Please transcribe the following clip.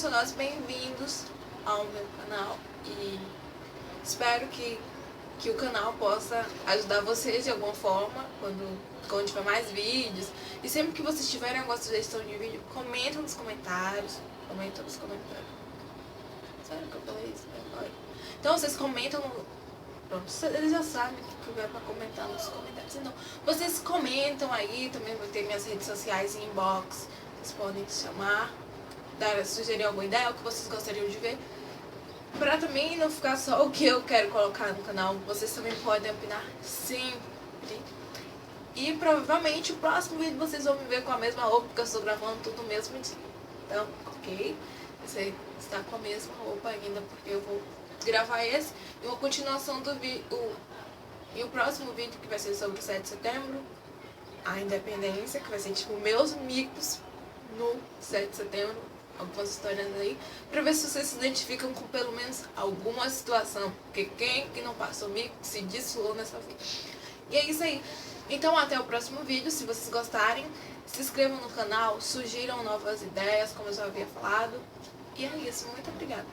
internacionais, bem-vindos ao meu canal e espero que o canal possa ajudar vocês de alguma forma quando tiver mais vídeos. E sempre que vocês tiverem alguma sugestão de vídeo, comentem nos comentários. Sério que eu falei isso agora? Então vocês comentam no... Pronto, eles já sabem o que eu quero pra comentar nos comentários. Então, vocês comentam aí, também vou ter minhas redes sociais em inbox. Vocês podem chamar, sugerir alguma ideia, o que vocês gostariam de ver. Pra também não ficar só o que eu quero colocar no canal, vocês também podem opinar sempre. E provavelmente o próximo vídeo vocês vão me ver com a mesma roupa, porque eu estou gravando tudo no mesmo dia. Então, ok? Você está com a mesma roupa ainda, porque eu vou gravar esse e uma continuação do vídeo. E o próximo vídeo, que vai ser sobre o 7 de setembro, a independência, que vai ser tipo meus micos no 7 de setembro, algumas histórias aí, pra ver se vocês se identificam com pelo menos alguma situação, porque quem que não passou mico se desfilou nessa vida. E é isso aí. Então até o próximo vídeo. Se vocês gostarem, se inscrevam no canal, sugiram novas ideias, como eu já havia falado. E é isso, muito obrigada.